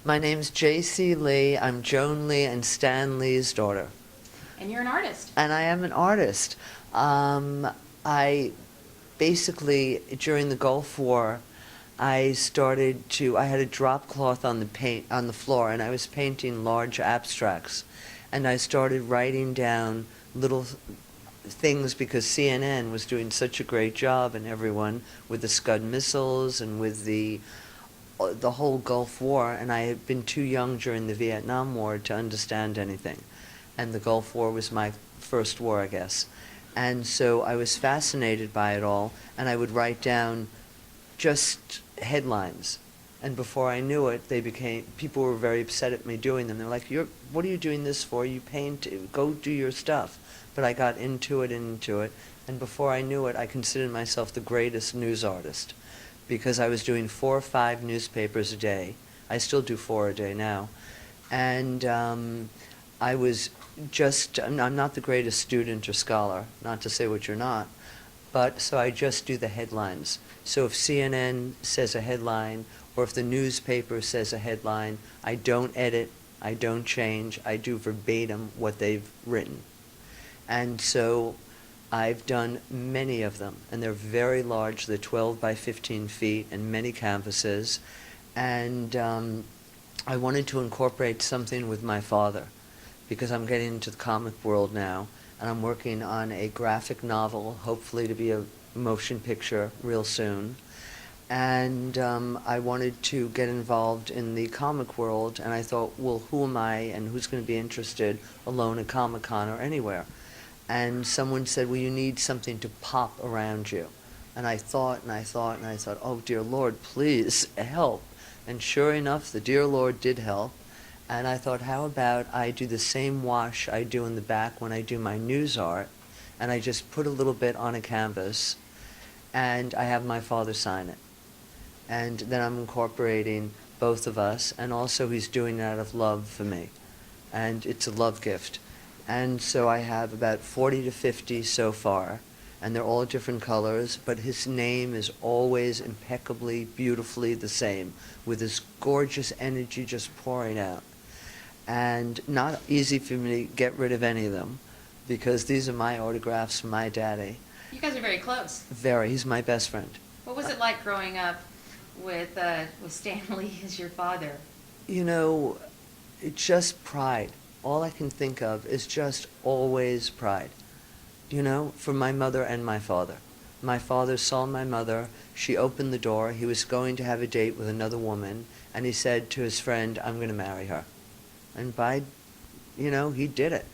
My name's J.C. Lee. I'm Joan Lee and Stan Lee's daughter. And you're an artist. And I am an artist. I basically, during the Gulf War, I had a drop cloth on the floor, and I was painting large abstracts. And I started writing down little things because CNN was doing such a great job, and everyone with the Scud missiles and with the whole Gulf War, and I had been too young during the Vietnam War to understand anything. And the Gulf War was my first war, I guess. And so I was fascinated by it all, and I would write down just headlines. And before I knew it, people were very upset at me doing them. They're like, what are you doing this for? You paint, go do your stuff. But I got into it, and before I knew it, I considered myself the greatest news artist, because I was doing 4 or 5 newspapers a day. I still do 4 a day now. And I'm not the greatest student or scholar, not to say what you're not, but so I just do the headlines. So if CNN says a headline, or if the newspaper says a headline, I don't edit, I don't change, I do verbatim what they've written. And so I've done many of them, and they're very large. They're 12 by 15 feet and many canvases. And I wanted to incorporate something with my father, because I'm getting into the comic world now, and I'm working on a graphic novel, hopefully to be a motion picture real soon. And I wanted to get involved in the comic world, and I thought, well, who am I and who's going to be interested alone at Comic-Con or anywhere? And someone said, well, you need something to pop around you. And I thought, oh, dear Lord, please help. And sure enough, the dear Lord did help. And I thought, how about I do the same wash I do in the back when I do my news art, and I just put a little bit on a canvas, and I have my father sign it. And then I'm incorporating both of us, and also he's doing it out of love for me. And it's a love gift. And so I have about 40 to 50 so far, and they're all different colors, but his name is always impeccably, beautifully the same, with this gorgeous energy just pouring out. And not easy for me to get rid of any of them, because these are my autographs from my daddy. You guys are very close. Very. He's my best friend. What was it like growing up with Stan Lee as your father? You know, it's just pride. All I can think of is just always pride, you know, for my mother and my father. My father saw my mother. She opened the door. He was going to have a date with another woman, and he said to his friend, I'm going to marry her. And he did it.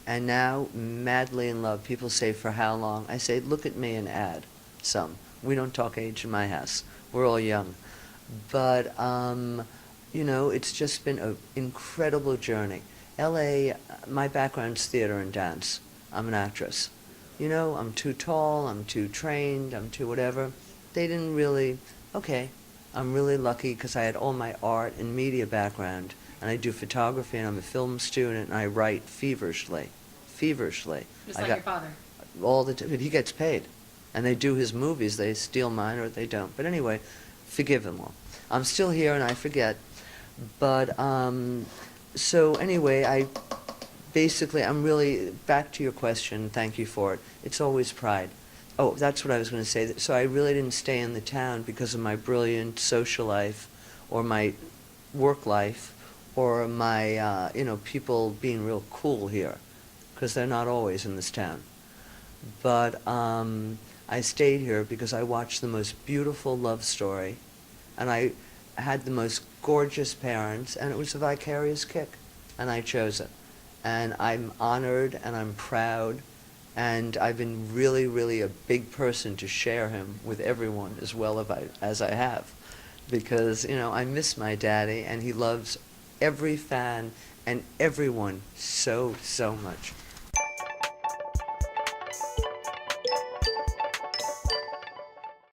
And now, madly in love. People say, for how long? I say, look at me and add some. We don't talk age in my house. We're all young. But, it's just been an incredible journey. L.A., my background's theater and dance. I'm an actress. I'm too tall, I'm too trained, I'm too whatever. They didn't really, okay. I'm really lucky because I had all my art and media background, and I do photography, and I'm a film student, and I write feverishly. Just like your father. All the time. But he gets paid. And they do his movies. They steal mine or they don't. But anyway, forgive him all. I'm still here and I forget. But, so anyway, I'm really, back to your question, thank you for it. It's always pride. Oh, that's what I was going to say. So I really didn't stay in the town because of my brilliant social life or my work life or my, people being real cool here, because they're not always in this town. But I stayed here because I watched the most beautiful love story, and I had the most gorgeous parents, and it was a vicarious kick, and I chose it. And I'm honored, and I'm proud, and I've been really, really a big person to share him with everyone as well as I have. Because, I miss my daddy, and he loves every fan and everyone so, so much.